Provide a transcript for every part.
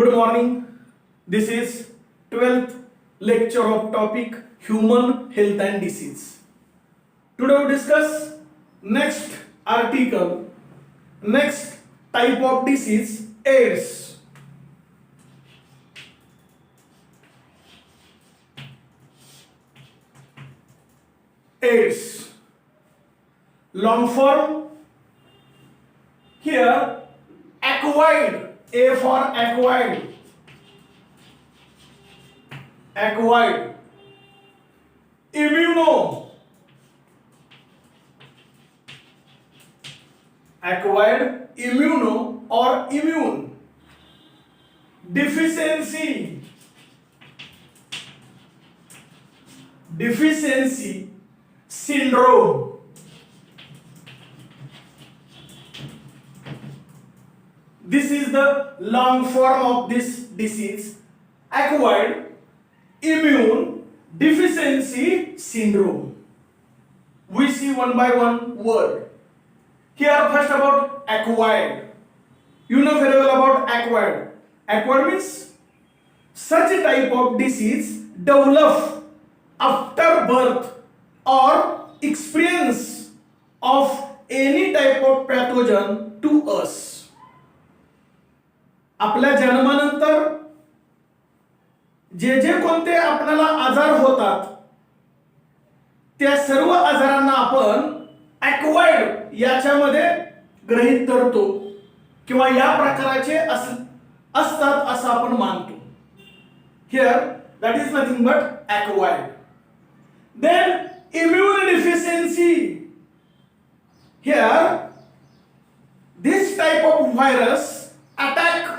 Good morning. This is 12th lecture of topic human health and disease. Today we discuss next article, next type of disease, AIDS. AIDS. Long form here acquired. A for acquired. Acquired. Acquired immuno or immune deficiency. Deficiency syndrome. This is the long form of this disease, acquired immune deficiency syndrome. We see one by one word. Here first about acquired. You know very well about acquired. Acquired means such a type of disease develop after birth or experience of any type of pathogen to us. आपल्या जन्मानंतर जे जे कोणते आपल्याला आजार होतात त्या सर्व आजारांना आपण acquired याच्यामध्ये गृहीत धरतो किंवा या प्रकारचे असतात असं आपण मानतो. Here that is nothing but acquired. Then immune deficiency. Here this type of virus attack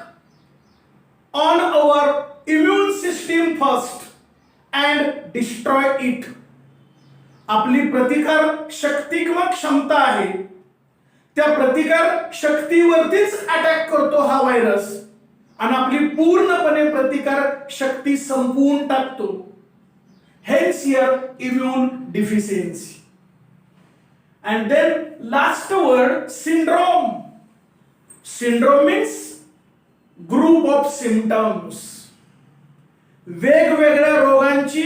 on our immune system first and destroy it. आपली प्रतिकार शक्ती किंवा क्षमता आहे त्या प्रतिकार शक्तीवरतीच अटॅक करतो हा व्हायरस आणि आपली पूर्णपणे प्रतिकार शक्ती संपवून टाकतो. Hence here immune deficiency. And then last word syndrome. Syndrome means group of symptoms. वेगवेगळ्या रोगांची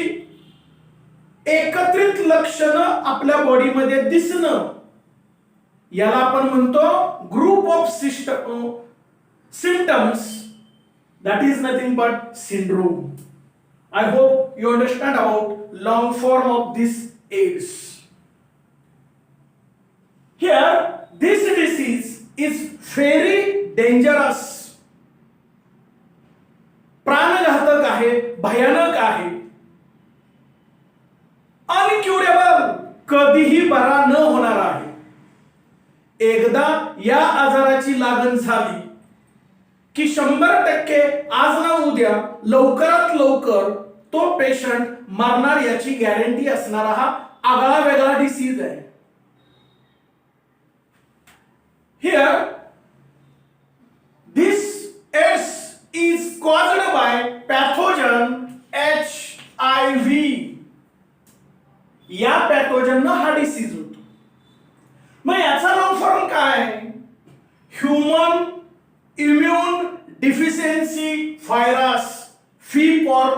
एकत्रित लक्षणं आपल्या बॉडीमध्ये दिसणं याला आपण म्हणतो group of symptoms. That is nothing but syndrome. I hope you understand about long form of this AIDS. Here this disease is very dangerous. प्राणघातक आहे, भयानक आहे, अनक्युरेबल, कधीही बरा न होणार आहे. एकदा या आजाराची लागण झाली की 100% आज ना उद्या लवकरात लवकर तो पेशंट मरणार याची गॅरंटी असणारा हा आगळा वेगळा डिसीज आहे. Here this AIDS is caused by pathogen HIV. या पॅथोजन हा डिसीज होतो. मग याचा लॉंग फॉर्म काय? Human immune deficiency virus. Fee for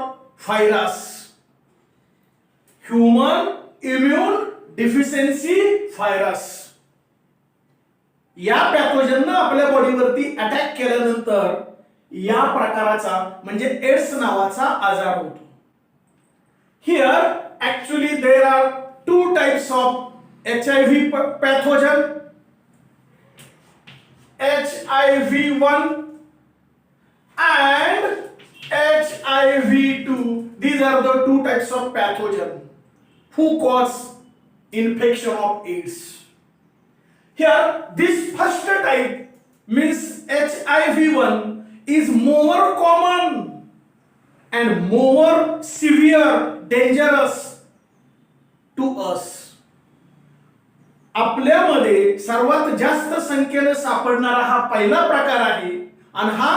virus. Human immune deficiency virus. या पॅथोजन आपल्या बॉडीवरती अटॅक केल्यानंतर या प्रकाराचा म्हणजे एड्स नावाचा आजार होतो. Here actually there are two types of HIV pathogen. HIV1 and HIV2. These are the two types of pathogen who cause infection of AIDS. Here this first type means HIV1 is more common and more severe, dangerous to us. आपल्यामध्ये सर्वात जास्त संख्येने सापडणारा हा पहिला प्रकार आहे आणि हा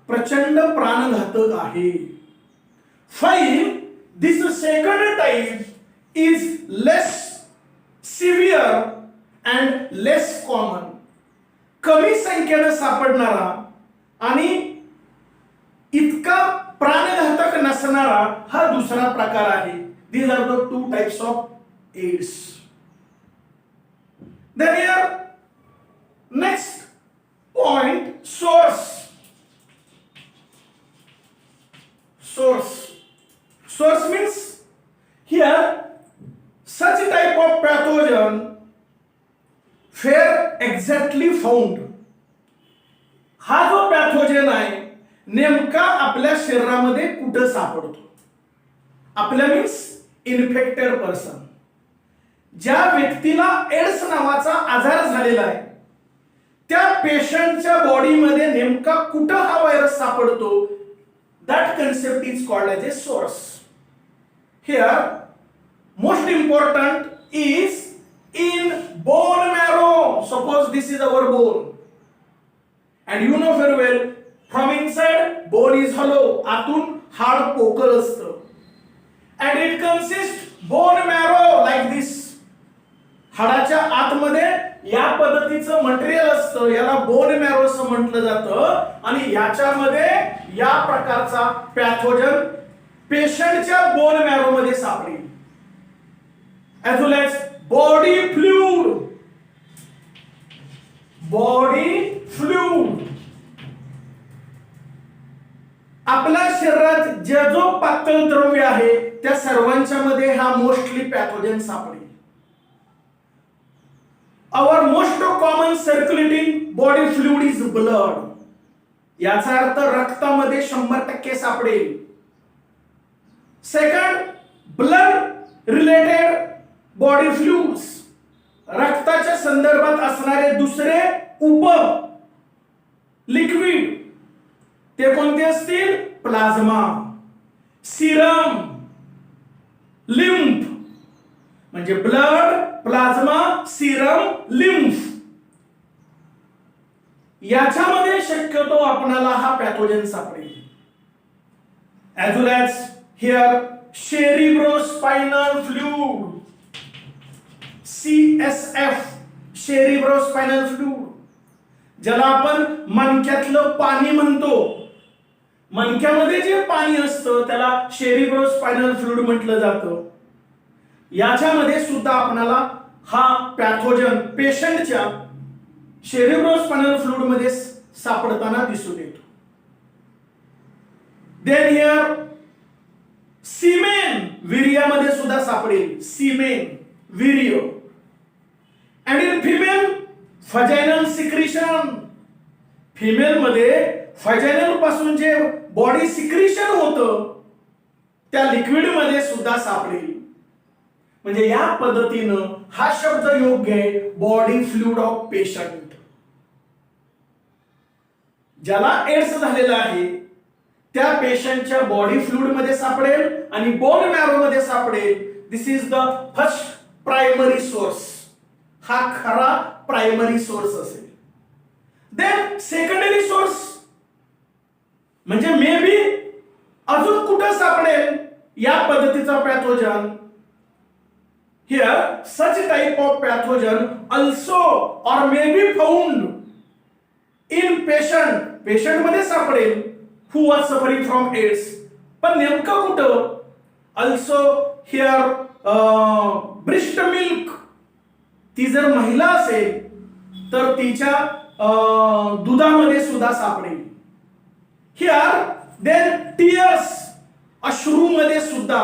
प्रचंड प्राणघातक आहे. Fine, this second type is less severe and less common. कमी संख्येने सापडणारा आणि इतका प्राणघातक नसणारा हा दुसरा प्रकार आहे. These are the two types of AIDS. Then here next point, source. Source means here such type of pathogen where exactly found. हा जो पॅथोजन आहे नेमका आपल्या शरीरामध्ये कुठं सापडतो. आपल्या मीन्स इन्फेक्टेड पर्सन. ज्या व्यक्तीला एड्स नावाचा आजार झालेला आहे त्या पेशंटच्या बॉडीमध्ये नेमका कुठं हा व्हायरस सापडतो, that concept is called as a source. Here most important is in bone marrow. Suppose this is our bone and you know very well from inside bone is hollow, आतून हाड पोकळ असतं and it consists bone marrow like this. हाडाच्या आतमध्ये या पद्धतीचं material असतं, याला bone marrow असं म्हटलं जातं आणि याच्यामध्ये या प्रकारचा पॅथोजन पेशंटच्या बोन मॅरो मध्ये सापडेल. as well as body fluid. आपल्या शरीरात जे जो पातळ द्रव्य आहे त्या सर्वांच्या मध्ये हा मोस्टली पॅथोजन सापडेल. Our most common circulating body fluid is blood. याचा अर्थ रक्तामध्ये 100% सापडेल. Second, blood related body fluids. रक्ताच्या संदर्भात असणारे दुसरे उप लिक्विड ते कोणते असतील? Plasma, Serum, lymph. म्हणजे ब्लड, प्लाझ्मा, सिरम, लिम्फ याच्यामध्ये शक्यतो आपणाला हा पॅथोजन सापडेल. as well as here cerebrospinal fluid, CSF, cerebrospinal fluid, ज्याला आपण मणक्यातलं पाणी म्हणतो. मणक्यामध्ये जे पाणी असतं त्याला cerebrospinal fluid म्हटलं जातं. याच्यामध्ये सुद्धा आपल्याला हा पॅथोजन पेशंटच्या सेरेब्रोस्पायनल फ्लुइड मध्ये सापडताना दिसून येतो. देन हियर सीमेन, वीर्यामध्ये सुद्धा सापडेल. सीमेन, वीर्य. And in female vaginal secretion. Female मध्ये व्हाजायनल पासून जे बॉडी सिक्रिशन होतं त्या लिक्विड मध्ये सुद्धा सापडेल. म्हणजे या पद्धतीनं हा शब्द योग्य आहे, बॉडी फ्लुइड ऑफ पेशंट. ज्याला एड्स झालेला आहे त्या पेशंटच्या बॉडी फ्लुइड मध्ये सापडेल आणि बोन मॅरो मध्ये सापडेल. This is the first primary source. हा खरा प्रायमरी सोर्स असेल. देन सेकंडरी सोर्स म्हणजे मे बी अजून कुठं सापडेल या पद्धतीचा pathogen. Here such type of pathogen also or may be found in patient मध्ये सापडेल who are suffering from AIDS. पण नेमकं कुठं? Also here breast milk. ती जर महिला असेल तर तिच्या दुधामध्ये सुद्धा सापडेल. Here then tears, अश्रू मध्ये सुद्धा,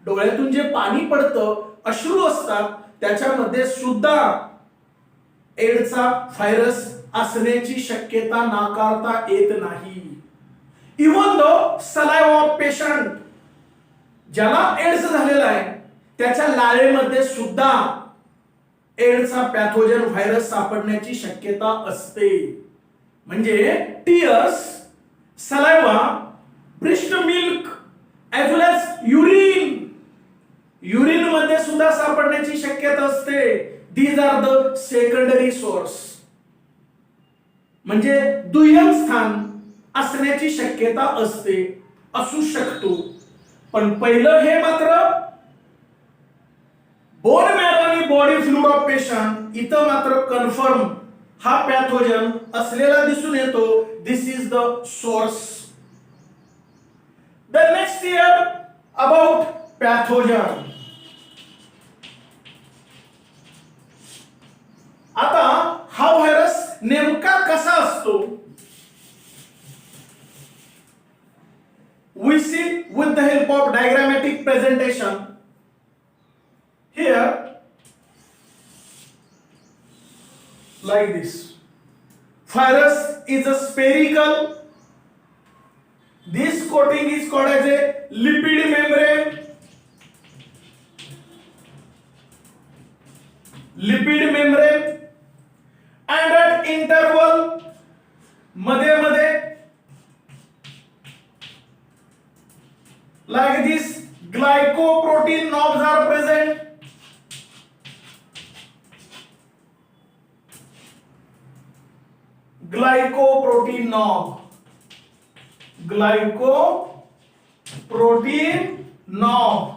डोळ्यातून जे पाणी पडतं अश्रू असतात त्याच्यामध्ये सुद्धा एड्सचा व्हायरस असण्याची शक्यता नाकारता येत नाही. Even though saliva of patient, ज्याला एड्स झालेला आहे त्याच्या लाळेमध्ये सुद्धा एड्सचा पॅथोजन व्हायरस सापडण्याची शक्यता असते. म्हणजे tears, saliva, breast milk as well as urine, urine मध्ये सुद्धा सापडण्याची शक्यता असते. These are the secondary source. म्हणजे दुय्यम स्थान असण्याची शक्यता असते, असू शकतो. पण पहिलं हे मात्र बोन मॅरो आणि बॉडी फ्लुइड ऑफ पेशंट इथं मात्र कन्फर्म हा पॅथोजन असलेला दिसून येतो. This is the source. Then next here about pathogen. आता हा व्हायरस नेमका कसा असतो? We see with the help of diagrammatic presentation. Here, like this. Virus is a spherical. This coating is called as a lipid membrane. Lipid membrane. And at interval, मध्ये मध्ये, like this, glycoprotein knobs are present. Glycoprotein knob. Glycoprotein knob.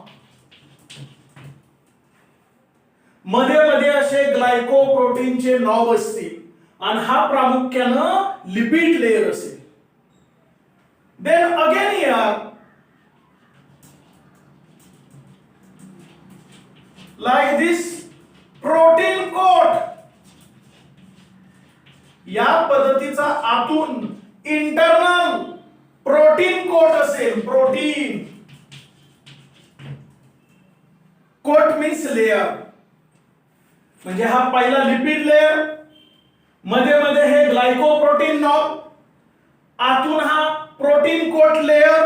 मध्ये मध्ये असे ग्लायकोप्रोटीनचे knob असतील आणि हा प्रामुख्याने lipid layer असेल. Then again here like this protein coat. या पद्धतीचा आतून इंटरनल प्रोटीन कोट असेल. प्रोटीन कोट मीन्स लेयर, म्हणजे हा पहिला लिपिड लेयर, मध्ये मध्ये हे ग्लायकोप्रोटीन नॉब, आतून हा protein coat layer,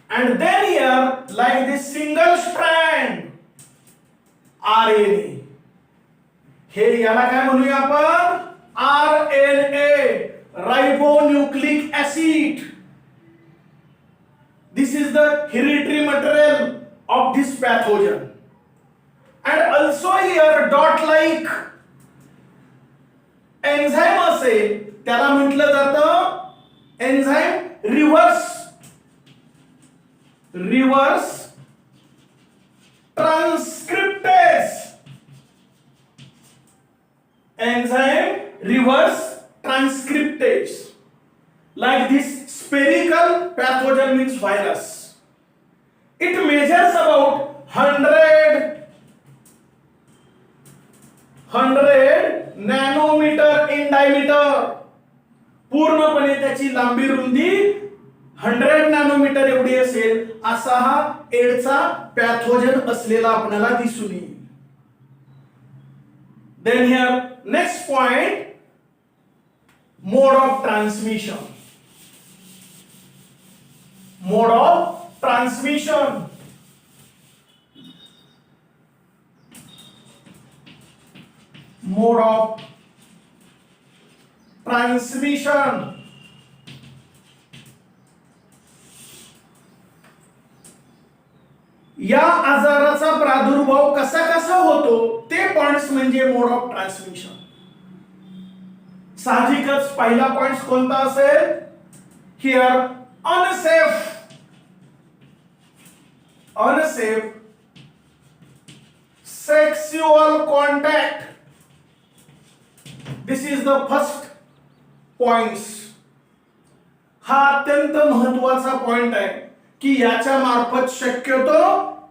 and then here like this single strand RNA. हे याला काय म्हणूया आपण? RNA, ribonucleic acid. This is the hereditary material of this pathogen. And also here dot like enzyme असेल, त्याला म्हटलं जातं enzyme reverse transcriptase. Enzyme reverse transcriptase. Like this spherical pathogen means virus. It measures about 100 nanometer in diameter. पूर्णपणे त्याची लांबी रुंदी 100 nanometre एवढी असेल असा हा एड्सचा पॅथोजन असलेला आपल्याला दिसून येईल. Then here next point, mode of transmission. Mode of transmission. Mode of transmission. या आजाराचा प्रादुर्भाव कसा कसा होतो ते पॉइंट्स म्हणजे मोड ऑफ ट्रान्समिशन. साहजिकच पहिला पॉइंट कोणता असेल? Here unsafe sexual contact. This is the first points. हा अत्यंत महत्वाचा पॉइंट आहे की याच्या मार्फत शक्यतो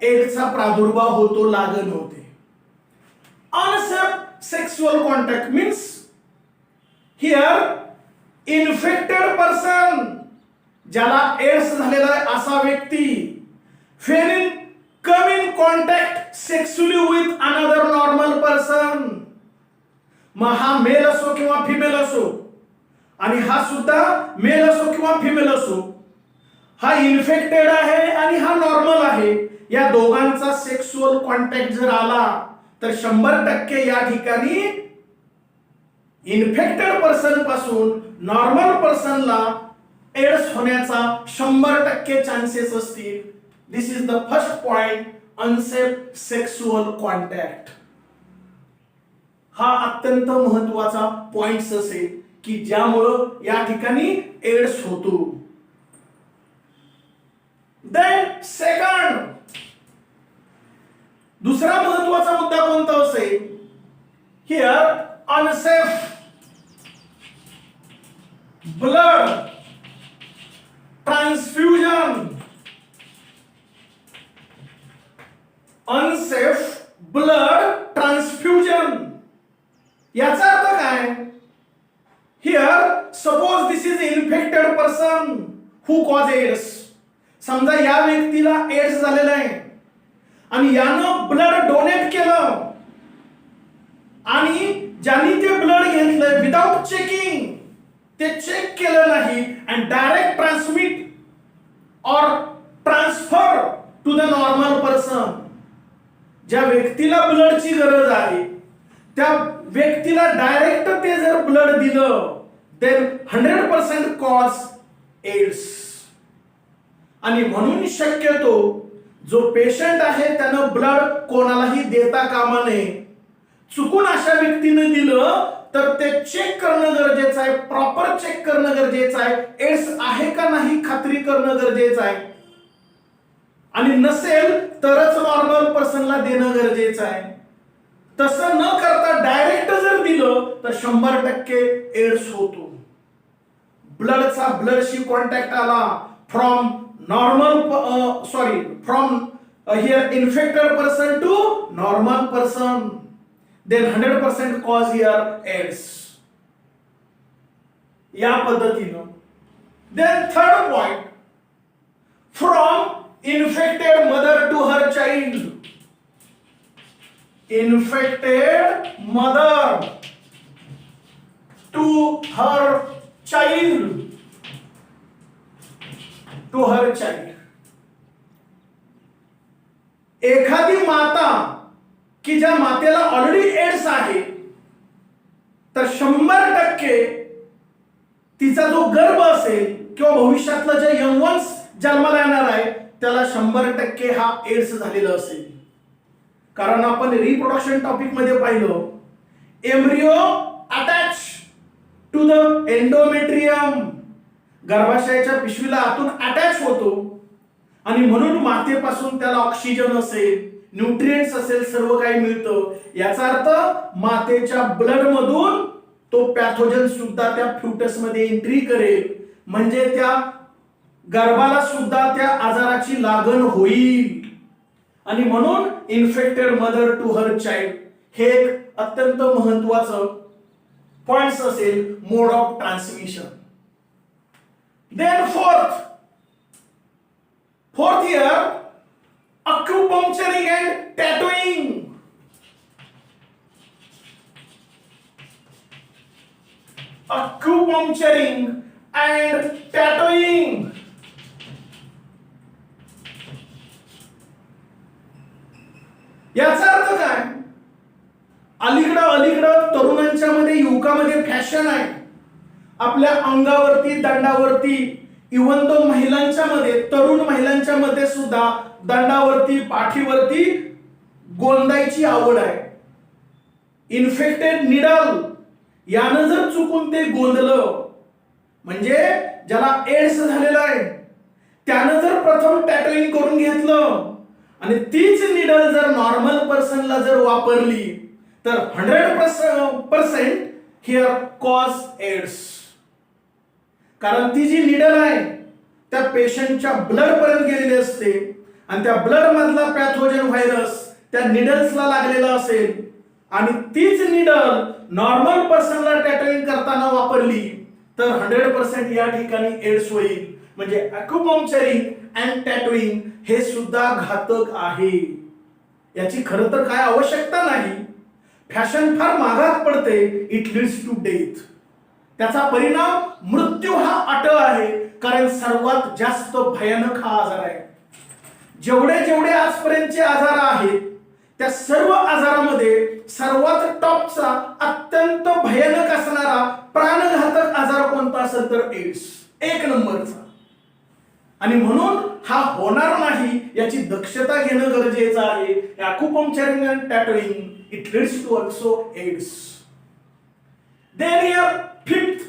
एड्सचा प्रादुर्भाव होतो, लागण होते. Unsafe sexual contact means here infected person, ज्याला एड्स झालेला आहे असा व्यक्ती when come in contact sexually with another normal person. मग हा मेल असो किंवा फिमेल असो, आणि हा सुद्धा मेल असो किंवा फिमेल असो, हा इन्फेक्टेड आहे आणि हा नॉर्मल आहे, या दोघांचा सेक्सुअल कॉन्टॅक्ट जर आला तर 100% या ठिकाणी इन्फेक्टेड पर्सन पासून नॉर्मल पर्सनला एड्स होण्याचा 100% चान्सेस असतील. This is the first point, unsafe sexual contact. हा अत्यंत महत्वाचा पॉइंट्स असेल की ज्यामुळे या ठिकाणी एड्स होतो. देन सेकंड, दुसरा महत्वाचा मुद्दा कोणता असेल? Here unsafe blood transfusion. Unsafe blood transfusion. याचा अर्थ काय? Here suppose this is infected person who cause AIDS. समजा या व्यक्तीला एड्स झालेला आहे आणि यानं ब्लड डोनेट केलं आणि ज्यांनी ते ब्लड घेतलंय विदाउट चेकिंग, ते चेक केलं नाही आणि डायरेक्ट ट्रान्समिट और transfer to the normal person. ज्या व्यक्तीला ब्लडची गरज आहे त्या व्यक्तीला डायरेक्ट ते जर ब्लड दिलं देन 100% कॉज एड्स. आणि म्हणून शक्यतो जो पेशंट आहे त्यानं ब्लड कोणालाही देता कामा नये. चुकून अशा व्यक्तीने दिलं तर ते चेक करणं गरजेचं आहे, प्रॉपर चेक करणं गरजेचं आहे, एड्स आहे का नाही खात्री करणं गरजेचं आहे. आणि नसेल तरच नॉर्मल पर्सनला देणं गरजेचं आहे. तसं न करता डायरेक्ट जर दिलं तर 100% एड्स होतो. ब्लडचा ब्लडशी कॉन्टॅक्ट आला from here infected person to normal person, then 100% cause here AIDS. या पद्धतीनं. Then third point, from infected mother to her child. Infected mother to her child. To her child. एखादी माता की ज्या मातेला ऑलरेडी एड्स आहे तर 100% तिचा जो गर्भ असेल किंवा भविष्यातलं जे यंग वन्स जन्माला येणार आहे त्याला 100% हा एड्स झालेला असेल. कारण आपण रिप्रोडक्शन टॉपिक मध्ये पाहिलं embryo attach to the endometrium. गर्भाशयाच्या पिशवीला आतून अटॅच होतो आणि म्हणून मातेपासून त्याला ऑक्सिजन असेल, न्यूट्रिएंट्स असेल, सर्व काही मिळतं. याचा अर्थ मातेच्या ब्लड मधून तो पॅथोजन सुद्धा त्या फ्युटस मध्ये एंट्री करेल, म्हणजे त्या गर्भाला सुद्धा त्या आजाराची लागण होईल. आणि म्हणून infected mother to her child हे एक अत्यंत महत्वाचं पॉइंट्स असेल mode of transmission. Then fourth here acupuncturing and tattooing. Acupuncturing and tattooing. याचा अर्थ काय? अलीकडं तरुणांच्या मध्ये युवकामध्ये फॅशन आहे आपल्या अंगावरती, दंडावरती, इव्हन तो महिलांच्या मध्ये, तरुण महिलांच्या मध्ये सुद्धा दंडावरती, पाठीवरती गोंदायची आवड आहे. इन्फेक्टेड निडल यानं जर चुकून ते गोंदलं म्हणजे ज्याला एड्स झालेला आहे त्यानं जर प्रथम टॅटोइंग करून घेतलं आणि तीच निडल जर नॉर्मल पर्सनला जर वापरली तर 100% हिअर कॉज एड्स. कारण ती जी निडल आहे त्या पेशंटच्या ब्लड पर्यंत गेलेली असते आणि त्या ब्लड मधला पॅथोजन व्हायरस त्या निडल्सला लागलेला असेल आणि तीच निडल नॉर्मल पर्सनला टॅटोइंग करताना वापरली तर 100% या ठिकाणी एड्स होईल. म्हणजे अॅक्युपंक्चरिंग अँड टॅटोइंग हे सुद्धा घातक आहे. याची खरं तर काय आवश्यकता नाही. फॅशन फार महागात पडते. It leads to death. त्याचा परिणाम मृत्यू हा अटळ आहे. कारण सर्वात जास्त भयानक हा आजार आहे. जेवढे आजपर्यंतचे आजार आहेत त्या सर्व आजारामध्ये सर्वात टॉपचा अत्यंत भयानक असणारा प्राणघातक आजार कोणता असेल तर एड्स, 1 नंबरचा. आणि म्हणून हा होणार नाही याची दक्षता घेणं गरजेचं आहे. Acupuncturing and tattooing it leads to also AIDS. Then here fifth,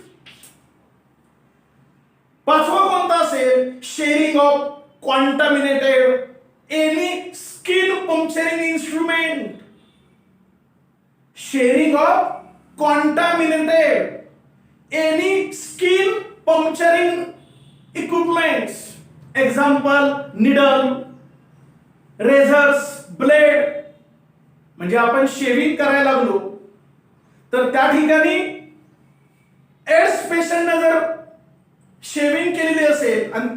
पाचवा कोणता असेल? Sharing of contaminated any skin puncturing instrument. Sharing of contaminated any skin puncturing equipments. Example, needle, raisers, blade, म्हणजे आपण शेविंग करायला लागलो तर त्या ठिकाणी एड्स पेशंटने जर शेविंग केलेली असेल आणि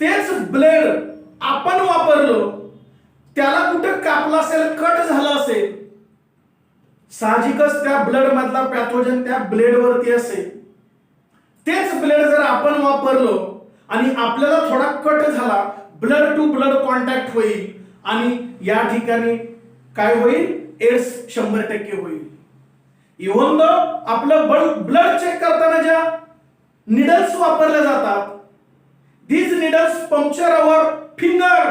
तेच ब्लेड आपण वापरलं, त्याला कुठं कापलं असेल, कट झालं असेल, साहजिकच त्या ब्लड मधला पॅथोजन त्या ब्लेड वरती असेल. तेच ब्लेड जर आपण वापरलं आणि आपल्याला थोडा कट झाला, ब्लड टू ब्लड कॉन्टॅक्ट होईल आणि या ठिकाणी काय होईल, एड्स 100% होईल. इव्हन दो आपलं ब्लड चेक करताना ज्या निडल्स वापरल्या जातात, these needles puncture our finger,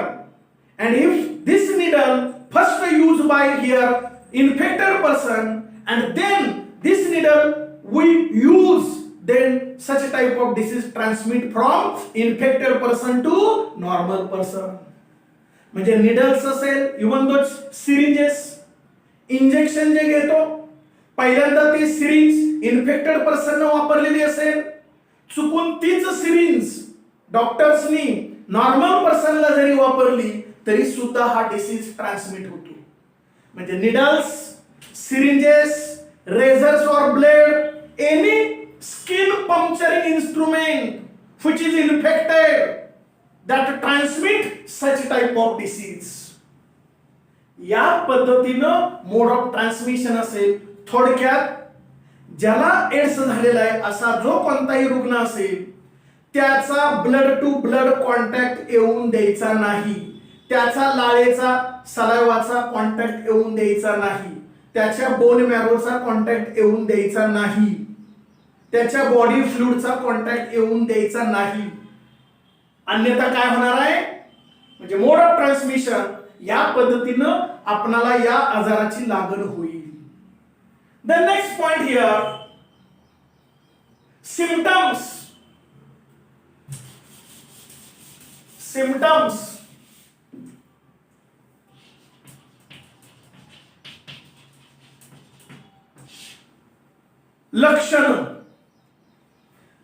and if this needle first used by here infected person and then this needle we use, then such type of disease transmit from infected person to normal person. म्हणजे needles असेल, even though syringes, injection जे घेतो, पहिल्यांदा ती syringe infected person वापरलेली असेल, चुकून तीच सिरिंज डॉक्टर्सनी नॉर्मल पर्सनला जरी वापरली तरी सुद्धा हा डिसीज ट्रान्समिट होतो. म्हणजे निडल्स, सिरिंजेस, रेझर्स और blade, any skin puncturing instrument which is infected that transmit such type of disease. या पद्धतीनं मोड ऑफ ट्रान्समिशन असेल. थोडक्यात ज्याला एड्स झालेला आहे असा जो कोणताही रुग्ण असेल त्याचा ब्लड टू ब्लड कॉन्टॅक्ट येऊन द्यायचा नाही, त्याचा लाळेचा, सलायवाचा कॉन्टॅक्ट येऊन द्यायचा नाही, त्याच्या बोन मॅरोचा कॉन्टॅक्ट येऊन द्यायचा नाही, त्याच्या बॉडी फ्लुइडचा कॉन्टॅक्ट येऊन द्यायचा नाही. अन्यथा काय होणार आहे, म्हणजे मोड ऑफ ट्रान्समिशन या पद्धतीनं आपणाला या आजाराची लागण होईल. The next point here, symptoms. Symptoms लक्षण.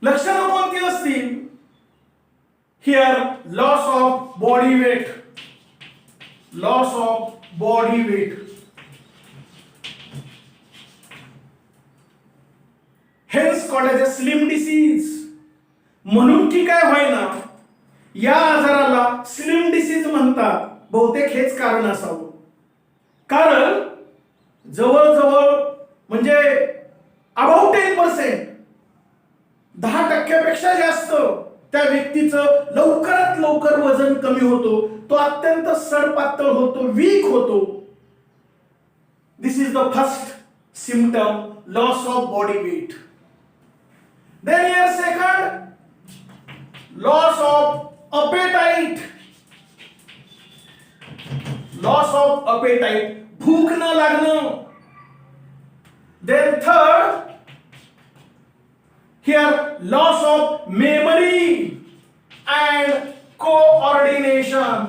लक्षणं कोणती असतील? Here loss of body weight, loss of body weight, hence called as a slim disease. म्हणून की काय होईना या आजाराला स्लिम डिसीज म्हणतात. बहुतेक हेच कारण असावं, कारण जवळजवळ म्हणजे अबाउट 10%, 10% जास्त त्या व्यक्तीचं लवकरात लवकर वजन कमी होतो, तो अत्यंत सडपातळ होतो, वीक होतो. This is the first symptom, loss of body weight. Then here second, loss of appetite, loss of appetite, भूक न लागणं. Then third, here loss of memory and coordination,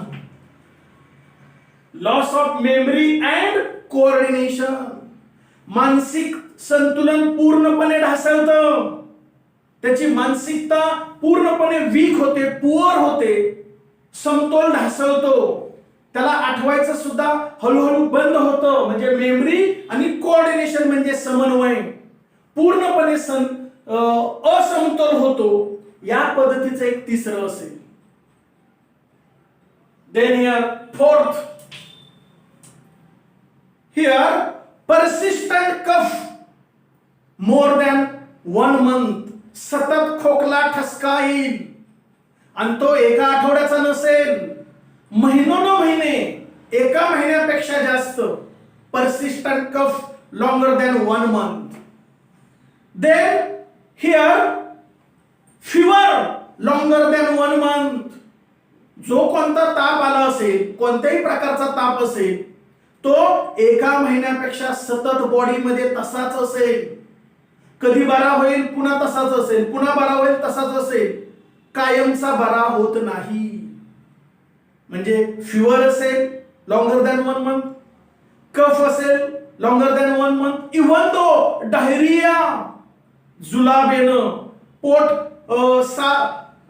loss of memory and coordination. मानसिक संतुलन पूर्णपणे ढासळतं, त्याची मानसिकता पूर्णपणे weak होते, पुअर होते, समतोल ढासळतो, त्याला आठवायचं सुद्धा हळूहळू बंद होतं. म्हणजे मेमरी आणि कोऑर्डिनेशन म्हणजे समन्वय पूर्णपणे असमतोल होतो. या पद्धतीचं एक तिसरं असेल. Then here fourth, here persistent cough more than 1 month. सतत खोकला ठसका येईल आणि तो एका आठवड्याचा नसेल, महिने, एका महिन्यापेक्षा जास्त. Persistent cough longer than 1 month. Then here fever longer than 1 month. जो कोणता ताप आला असेल, कोणत्याही प्रकारचा ताप असेल, तो एका महिन्यापेक्षा सतत बॉडीमध्ये तसाच असेल. कधी बरा होईल, पुन्हा तसाच असेल, पुन्हा बरा होईल, तसाच असेल, कायमचा बरा होत नाही. म्हणजे फिवर असेल लॉंगर दॅन 1 मंथ, कफ असेल longer than 1 month, even though diarrhoea, जुलाब येणं, पोट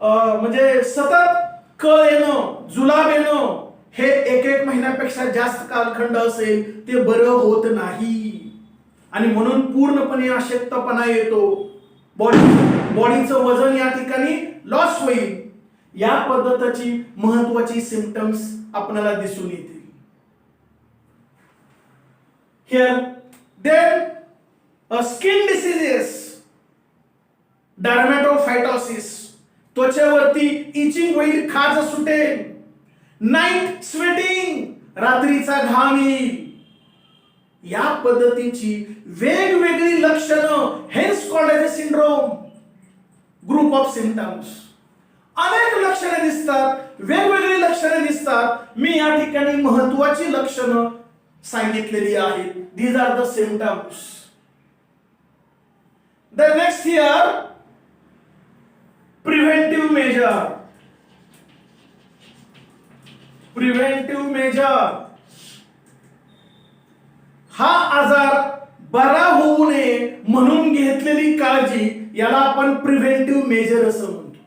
म्हणजे सतत कळ येणं, जुलाब येणं, हे एक महिन्यापेक्षा जास्त कालखंड असेल ते बरं होत नाही आणि म्हणून पूर्णपणे अशक्तपणा येतो, बॉडीचं वजन या ठिकाणी लॉस होईल. या पद्धतीची महत्वाची सिम्पटम्स आपल्याला दिसून येतील. Here then skin diseases, dermatophytosis, त्वचेवरती इचिंग होईल, खाज सुटेल. नाईट स्वेटिंग, रात्रीचा घाम येईल. या पद्धतीची वेगवेगळी लक्षणं, hence called as a syndrome, group of symptoms. अनेक लक्षणे दिसतात, वेगवेगळी लक्षणे दिसतात. मी या ठिकाणी महत्वाची लक्षणं सांगितलेली आहेत. These are the symptoms. The next here, preventive measure. Preventive measure. हा आजार बरा होऊ नये म्हणून घेतलेली काळजी याला आपण प्रिव्हेंटिव्ह मेजर असं म्हणतो.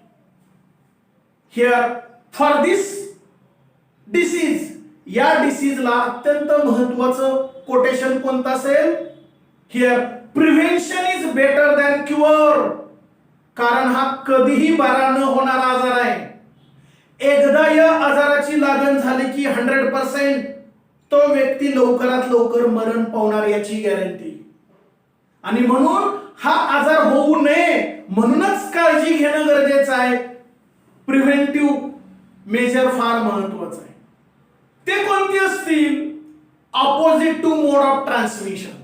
हिअर फॉर दिस डिसीज, या डिसीजला अत्यंत महत्वाचं कोटेशन कोणतं असेल? Here prevention is better than cure. कारण हा कधीही बरा न होणारा आजार आहे. एकदा या आजाराची लागण झाली की 100% तो व्यक्ती लवकरात लवकर मरण पावणार याची गॅरंटी. आणि म्हणून हा आजार होऊ नये म्हणूनच काळजी घेणं गरजेचं आहे. प्रिव्हेंटिव्ह मेजर फार महत्वाचं आहे. ते कोणती असतील? Opposite to mode of transmission.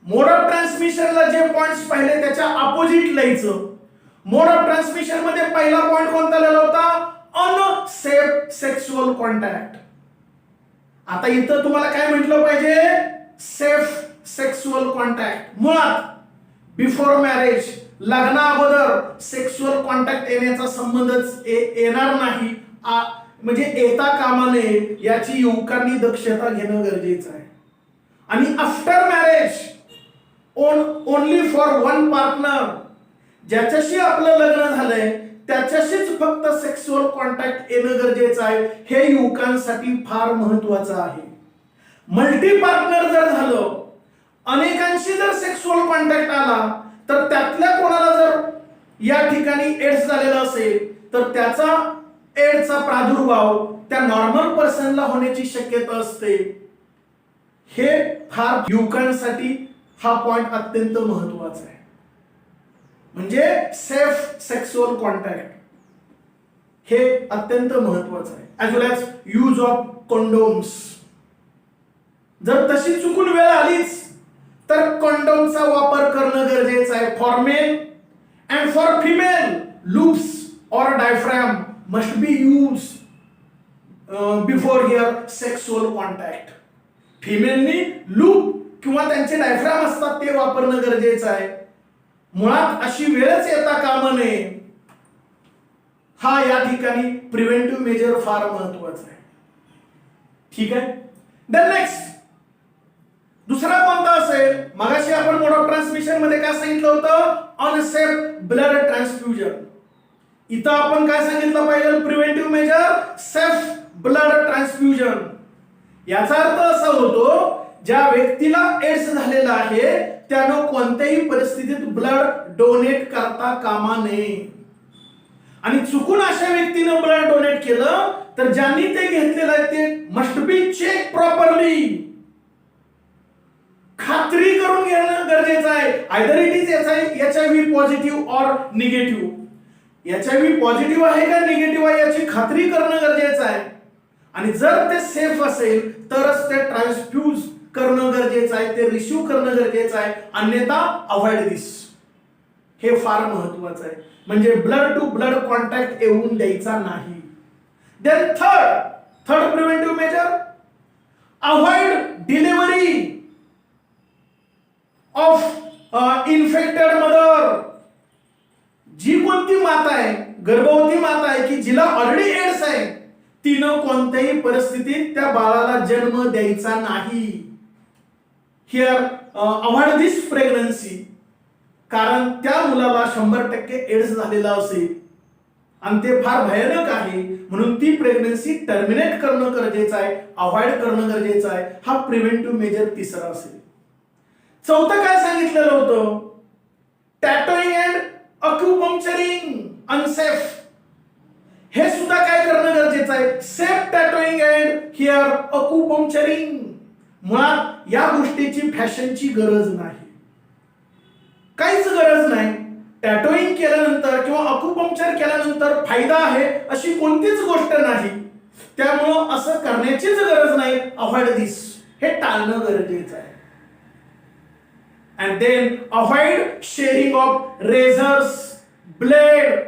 Mode of ट्रान्समिशनला जे पॉइंट्स पाहिले त्याच्या ऑपोजिट लिहायचं. मोड ऑफ ट्रान्समिशन मध्ये पहिला पॉइंट कोणता लिहिला होता? Unsafe sexual contact. आता इथं तुम्हाला काय म्हटलं पाहिजे? Safe sexual contact. मुळात बिफोर मॅरेज, लग्ना अगोदर सेक्सुअल कॉन्टॅक्ट येण्याचा संबंधच येणार नाही, म्हणजे येता कामा नये याची युवकांनी दक्षता घेणं गरजेचं आहे. आणि after marriage only for one partner, ज्याच्याशी आपलं लग्न झालंय त्याच्याशीच फक्त सेक्सुअल कॉन्टॅक्ट येणं गरजेचं आहे. हे युवकांसाठी फार महत्वाचं आहे. मल्टी पार्टनर जर झालं, अनेकांशी जर सेक्सुअल कॉन्टॅक्ट आला तर त्यातल्या कोणाला जर या ठिकाणी एड्स झालेला असेल तर त्याचा एड्सचा प्रादुर्भाव त्या नॉर्मल पर्सनला होण्याची शक्यता असते. हे फार युवकांसाठी हा पॉइंट अत्यंत महत्वाचा आहे. म्हणजे सेफ सेक्सुअल कॉन्टॅक्ट हे अत्यंत महत्वाचं आहे. As well as use of condoms. जर तशी चुकून वेळ आलीच तर कंडोमचा वापर करणं गरजेचं आहे. For male and for female, loops और diaphragm must be used before here sexual contact. फिमेलनी लूप किंवा त्यांचे डायफ्रॅम असतात ते वापरणं गरजेचं आहे. मुळात अशी वेळच येता कामा नये. हा या ठिकाणी प्रिव्हेंटिव्ह मेजर फार महत्वाचा आहे. ठीक आहे. देन नेक्स्ट दुसरा कोणता असेल? मगाशी आपण मोड ऑफ ट्रान्समिशन मध्ये काय सांगितलं होतं? Unsafe blood transfusion. इथं आपण काय सांगितलं पाहिजे? Preventive measure safe blood transfusion. याचा अर्थ असा होतो ज्या व्यक्तीला एड्स झालेला आहे त्यानं कोणत्याही परिस्थितीत ब्लड डोनेट करता कामा नये. आणि चुकून अशा व्यक्तीनं ब्लड डोनेट केलं तर ज्यांनी ते घेतलेलं आहे ते मस्ट बी चेक प्रॉपरली. खात्री करून घेणं गरजेचं आहे. Either it is HIV positive or negative. HIV positive आहे का निगेटिव्ह आहे याची खात्री करणं गरजेचं आहे. आणि जर ते सेफ असेल तरच ते ट्रान्सफ्यूज करणं गरजेचं आहे, ते रिसिव्ह करणं गरजेचं आहे. अन्यथा अवॉइड दिस. हे फार महत्वाचं आहे. म्हणजे ब्लड टू ब्लड कॉन्टॅक्ट येऊन द्यायचा नाही. Then third preventive measure, avoid delivery of infected mother. जी कोणती माता आहे, गर्भवती माता आहे की जिला ऑलरेडी एड्स आहे, तिनं कोणत्याही परिस्थितीत त्या बाळाला जन्म द्यायचा नाही. Here avoid this pregnancy. कारण त्या मुलाला 100% एड्स झालेला असेल आणि ते फार भयानक आहे. म्हणून ती प्रेग्नन्सी टर्मिनेट करणं गरजेचं आहे, अवॉइड करणं गरजेचं आहे. हा प्रिव्हेंटिव्ह मेजर तिसरा असेल. चौथं काय सांगितलेलं होतं? Tattooing and acupuncturing unsafe. हे सुद्धा काय करणं गरजेचं आहे? Safe tattooing and here acupuncturing. मुळात या गोष्टीची फॅशनची गरज नाही, काहीच गरज नाही. टॅटोइंग केल्यानंतर किंवा अक्युपंक्चर केल्यानंतर फायदा आहे अशी कोणतीच गोष्ट नाही. त्यामुळं असं करण्याचीच गरज नाही. अवॉइड दिस, हे टाळणं गरजेचं आहे. And then avoid sharing of razors, blade,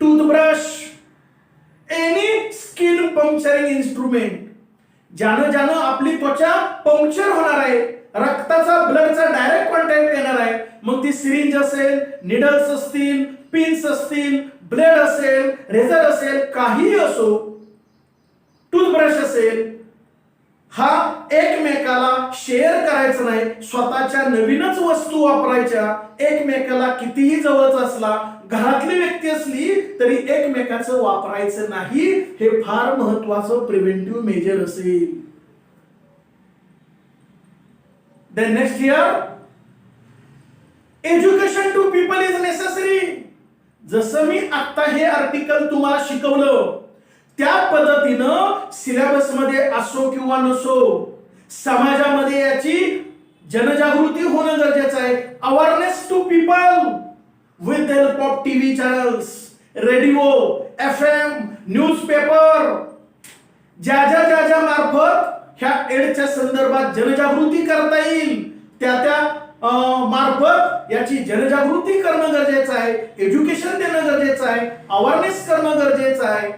toothbrush, any skin puncturing instrument. ज्यानं आपली त्वचा पंक्चर होणार आहे, रक्ताचा ब्लडचा डायरेक्ट कॉन्टॅक्ट येणार आहे. मग ती सिरिंज असेल, निडल्स असतील, पिन्स असतील, ब्लेड असेल, रेझर असेल, काहीही असो, टूथब्रश असेल, हा एकमेकाला शेअर करायचं नाही. स्वतःच्या नवीनच वस्तू वापरायच्या. एकमेकाला कितीही जवळच असला, घरातली व्यक्ती असली तरी एकमेकाचं वापरायचं नाही. हे फार महत्वाचं प्रिव्हेंटिव्ह मेजर असेल. Then next here, education to people is necessary. जसं मी आता हे आर्टिकल तुम्हाला शिकवलं त्या पद्धतीनं सिलेबस मध्ये असो किंवा नसो, समाजामध्ये याची जनजागृती होणं गरजेचं आहे. Awareness to people with help of TV channels, radio, FM, newspaper, ज्या मार्फत ह्या एड्सच्या संदर्भात जनजागृती करता येईल त्या मार्फत याची जनजागृती करणं गरजेचं आहे. एज्युकेशन देणं गरजेचं आहे, अवेअरनेस करणं गरजेचं आहे.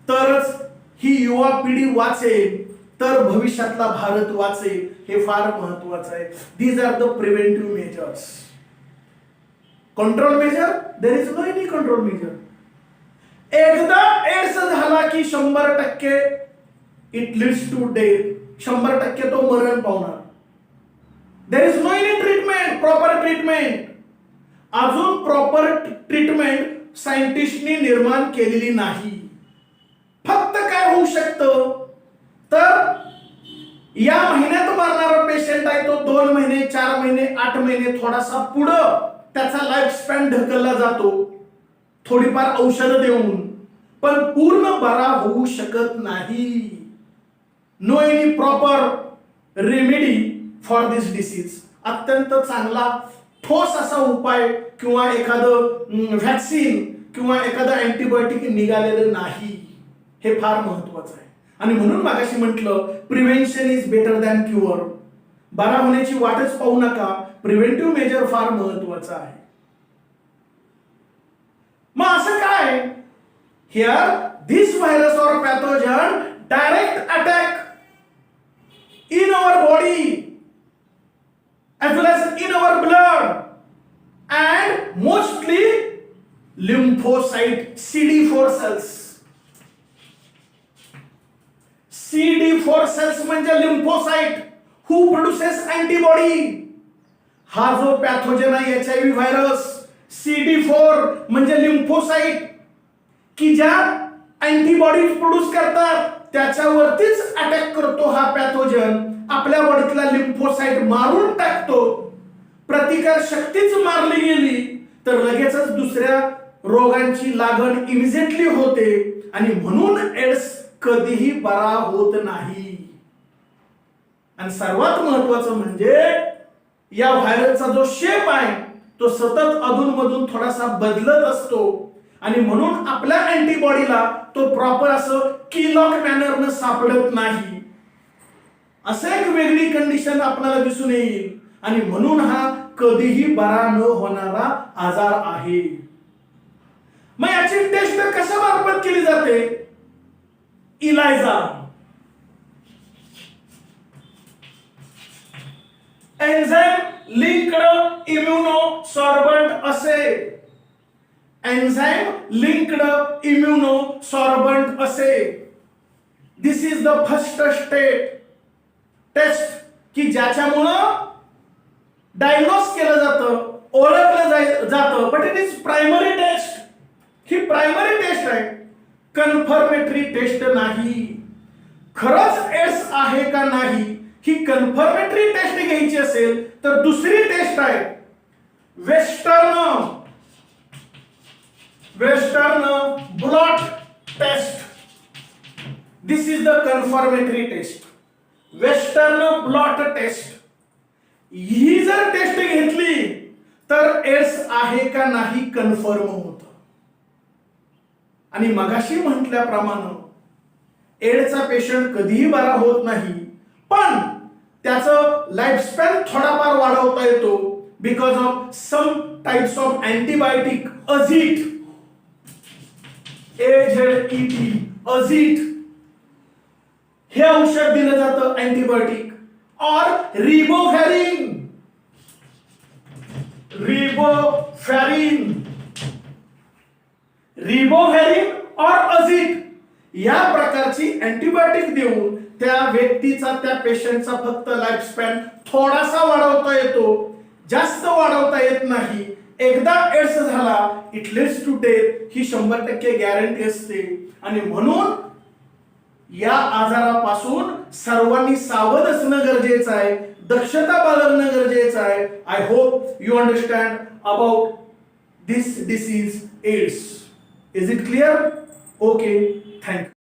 तरच ही युवा पिढी वाचेल, तर भविष्यातला भारत वाचेल. हे फार महत्वाचं आहे. These are the preventive measures. Control measure, there is no any control measure. एकदा एड्स झाला की 100% इट लीड्स टू डेथ. 100% तो मरण पावणार. There is no any treatment, proper treatment. अजून प्रॉपर ट्रीटमेंट सायंटिस्टनी निर्माण केलेली नाही. फक्त काय होऊ शकतं, तर या महिन्यात मरणारा पेशंट आहे तो 2 महिने, 4 महिने, 8 महिने थोडासा पुढं त्याचा लाईफ स्पॅन ढकलला जातो थोडीफार औषधं देऊन, पण पूर्ण बरा होऊ शकत नाही. No any proper remedy for this disease. अत्यंत चांगला ठोस असा उपाय किंवा एखादं व्हॅक्सिन किंवा एखादं अँटीबायोटिक निघालेलं नाही. हे फार महत्वाचं आहे. आणि म्हणून मागाशी म्हटलं, prevention is better than cure. बरा होण्याची वाटच पाहू नका. प्रिव्हेंटिव्ह मेजर फार महत्वाचं आहे. मग असं काय? Here this virus or pathogen direct attack in our body as well as in our blood and mostly lymphocyte CD4 cells. CD4 cells म्हणजे lymphocyte who produces antibody. हा जो पॅथोजन आहे HIV व्हायरस, CD4 म्हणजे lymphocyte की ज्या antibodies produce करतात त्याच्यावरतीच attack करतो हा पॅथोजन. आपल्या बॉडीतला लिम्फोसाइट मारून टाकतो. प्रतिकार शक्तीच मारली गेली तर लगेचच दुसऱ्या रोगांची लागण इमिजिएटली होते आणि म्हणून एड्स कधीही बरा होत नाही. आणि सर्वात महत्वाचं म्हणजे या व्हायरसचा जो शेप आहे तो सतत अधूनमधून थोडासा बदलत असतो आणि म्हणून आपल्या अँटीबॉडीला तो प्रॉपर असं कीलॉक मॅनरनं सापडत नाही. असं एक वेगळी कंडिशन आपल्याला दिसून येईल आणि म्हणून हा कधीही बरा न होणारा आजार आहे. मग याची टेस्ट कशा मार्फत केली जाते? इलायझा, एन्झाइम लिंक्ड इम्युनोसॉर्बंट असे. Enzyme linked immunosorbent assay. This is the first test की ज्याच्यामुळं डायग्नोस केलं जातं, ओळखलं जातं. But it is primary test. ही प्रायमरी टेस्ट आहे, कन्फर्मेटरी टेस्ट नाही. खरंच एड्स आहे का नाही ही कन्फर्मेटरी टेस्ट घ्यायची असेल तर दुसरी टेस्ट आहे western blot test. This is the confirmatory test, western blot test. ही जर टेस्ट घेतली तर एड्स आहे का नाही कन्फर्म होत. आणि मगाशी म्हटल्याप्रमाणे एड्सचा पेशंट कधीही बरा होत नाही, पण त्याचं लाईफ स्पॅन थोडाफार वाढवता येतो because of some types of antibiotic. अझिट, AZET, अझिट हे औषध दिलं जातं अँटीबायोटिक. और रिबोफ्यारिन और अझिट या प्रकारची अँटीबायोटिक देऊन त्या व्यक्तीचा, त्या पेशंटचा फक्त लाईफ स्पॅन थोडासा वाढवता येतो, जास्त वाढवता येत नाही. एकदा एड्स झाला इट लीड्स टू डेथ ही 100% गॅरंटी असते. आणि म्हणून या आजारापासून सर्वांनी सावध असणं गरजेचं आहे, दक्षता बाळगणं गरजेचं आहे. I hope you understand about this disease AIDS. Is it clear? Okay, thank you.